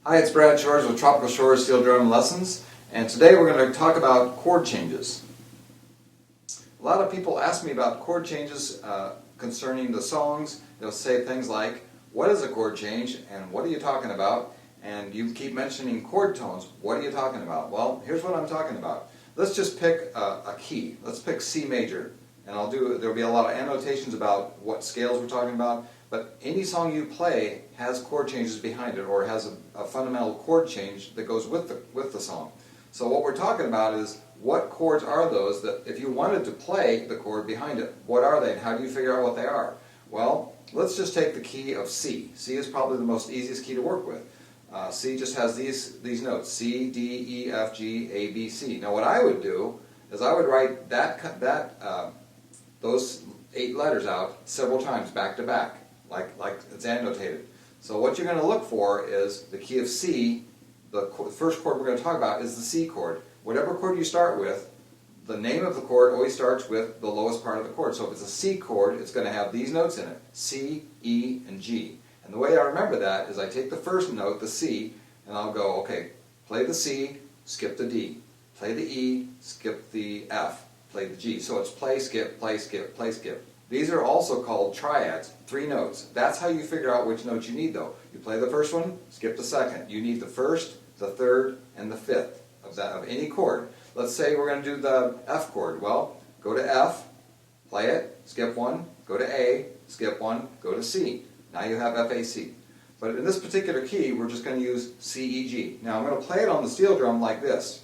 Hi, it's Brad Chords with Tropical Shores Steel Drum Lessons, and today we're going to talk about chord changes. A lot of people ask me about chord changes concerning the songs. They'll say things like, what is a chord change and what are you talking about? And you keep mentioning chord tones. What are you talking about? Well, here's what I'm talking about. Let's just pick a key. Let's pick C major. And there'll be a lot of annotations about what scales we're talking about, but any song you play has chord changes behind it, or has a fundamental chord change that goes with the song. So what we're talking about is, what chords are those that, if you wanted to play the chord behind it, what are they and how do you figure out what they are? Well, let's just take the key of C. C is probably the most easiest key to work with. C just has these notes, C, D, E, F, G, A, B, C. Now what I would do is I would write those 8 letters out several times back to back, like it's annotated. So what you're going to look for is the key of C. The first chord we're going to talk about is the C chord. Whatever chord you start with, the name of the chord always starts with the lowest part of the chord. So if it's a C chord, it's going to have these notes in it, C, E, and G. And the way I remember that is I take the first note, the C, and I'll go, okay, play the C, skip the D. Play the E, skip the F. Play the G. So it's play, skip, play, skip, play, skip. These are also called triads, 3 notes. That's how you figure out which notes you need, though. You play the first one, skip the second. You need the first, the third, and the fifth of any chord. Let's say we're going to do the F chord. Well, go to F, play it, skip 1, go to A, skip 1, go to C. Now you have F, A, C. But in this particular key, we're just going to use C, E, G. Now I'm going to play it on the steel drum like this.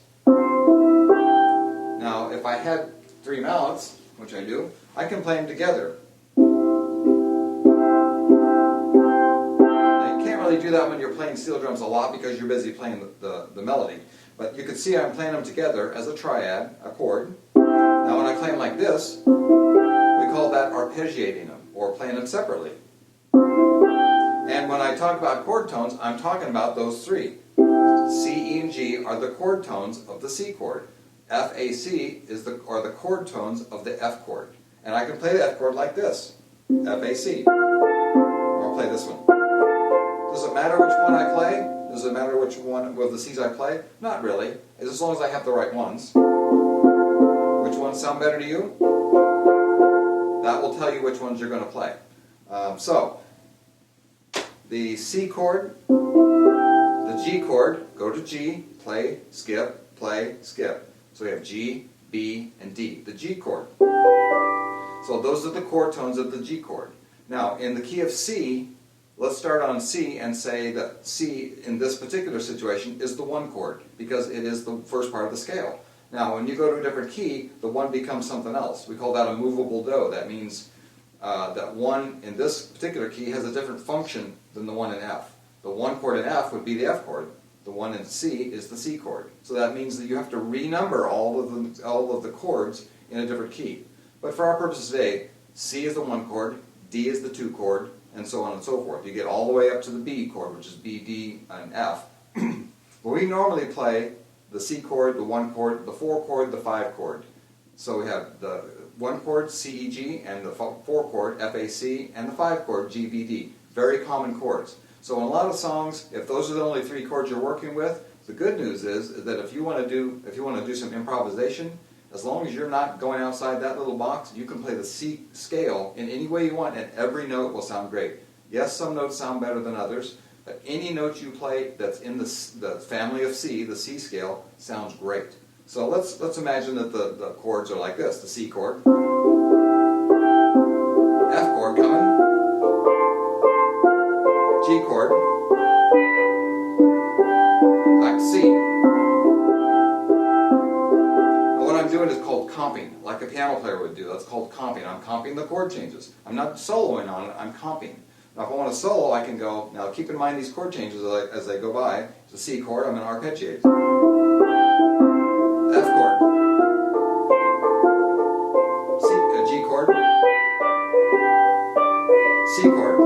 Now, if I had 3 mallets, which I do, I can play them together. Now, you can't really do that when you're playing steel drums a lot because you're busy playing the melody. But you can see I'm playing them together as a triad, a chord. Now, when I play them like this, we call that arpeggiating them, or playing them separately. And when I talk about chord tones, I'm talking about those 3. C, E, and G are the chord tones of the C chord. F, A, C are the chord tones of the F chord. And I can play the F chord like this, F, A, C. Or I'll play this one. Does it matter which one I play? Does it matter which one of the C's I play? Not really, as long as I have the right ones. Which ones sound better to you? That will tell you which ones you're going to play. So, the C chord, the G chord, go to G, play, skip, skip. So we have G, B, and D, the G chord. So those are the chord tones of the G chord. Now, in the key of C, let's start on C and say that C, in this particular situation, is the 1 chord, because it is the first part of the scale. Now, when you go to a different key, the 1 becomes something else. We call that a movable do. That means that 1 in this particular key has a different function than the 1 in F. The 1 chord in F would be the F chord. The 1 in C is the C chord. So that means that you have to renumber all of the chords in a different key. But for our purposes today, C is the 1 chord, D is the 2 chord, and so on and so forth. You get all the way up to the B chord, which is B, D, and F. But we normally play the C chord, the 1 chord, the 4 chord, the 5 chord. So we have the 1 chord, C, E, G, and the 4 chord, F, A, C, and the 5 chord, G, B, D. Very common chords. So in a lot of songs, if those are the only 3 chords you're working with, the good news is that if you want to do some improvisation, as long as you're not going outside that little box, you can play the C scale in any way you want, and every note will sound great. Yes, some notes sound better than others, but any note you play that's in the family of C, the C scale, sounds great. So let's imagine that the chords are like this: the C chord, F chord coming, G chord, back to C. And what I'm doing is called comping, like a piano player would do. That's called comping. I'm comping the chord changes. I'm not soloing on it, I'm comping. Now if I want to solo, I can go, now keep in mind these chord changes as they go by. It's a C chord, I'm going to arpeggiate. F chord, G chord, C chord.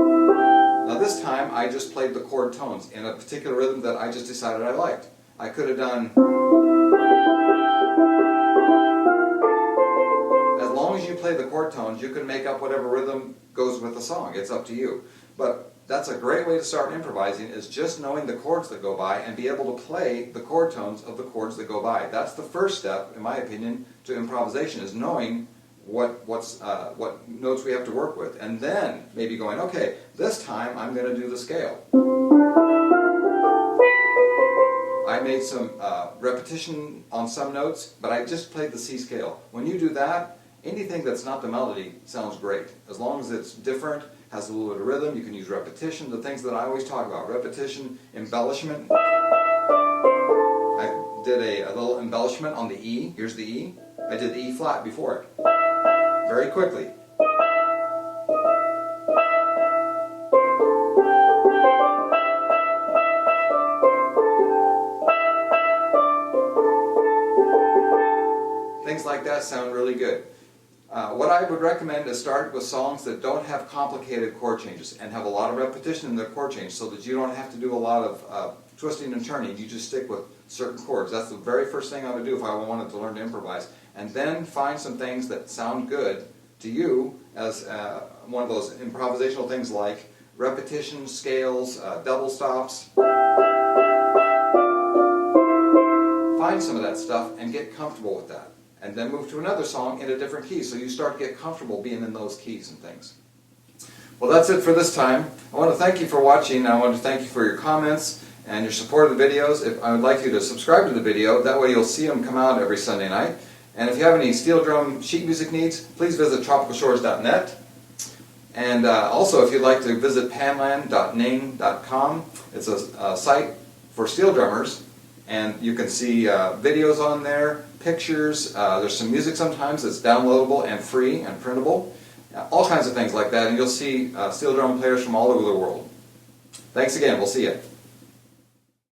Now this time I just played the chord tones in a particular rhythm that I just decided I liked. I could have done, as long as you play the chord tones, you can make up whatever rhythm goes with the song. It's up to you. But that's a great way to start improvising, is just knowing the chords that go by and be able to play the chord tones of the chords that go by. That's the first step, in my opinion, to improvisation, is knowing what notes we have to work with, and then maybe going, okay, this time I'm going to do the scale. I made some repetition on some notes, but I just played the C scale. When you do that, anything that's not the melody sounds great. As long as it's different, has a little bit of rhythm, you can use repetition, the things that I always talk about. Repetition, embellishment. I did a little embellishment on the E. Here's the E. I did the E flat before it. Very quickly. Things like that sound really good. What I would recommend is start with songs that don't have complicated chord changes and have a lot of repetition in their chord change, so that you don't have to do a lot of twisting and turning. You just stick with certain chords. That's the very first thing I would do if I wanted to learn to improvise. And then find some things that sound good to you as one of those improvisational things like repetition, scales, double stops. Find some of that stuff and get comfortable with that. And then move to another song in a different key, so you start to get comfortable being in those keys and things. Well, that's it for this time. I want to thank you for watching. I want to thank you for your comments and your support of the videos. I would like you to subscribe to the video. That way you'll see them come out every Sunday night. And if you have any steel drum sheet music needs, please visit tropicalshores.net. And also, if you'd like to visit panland.ning.com, it's a site for steel drummers. And you can see videos on there, pictures, there's some music sometimes that's downloadable and free and printable. All kinds of things like that, and you'll see steel drum players from all over the world. Thanks again, we'll see you.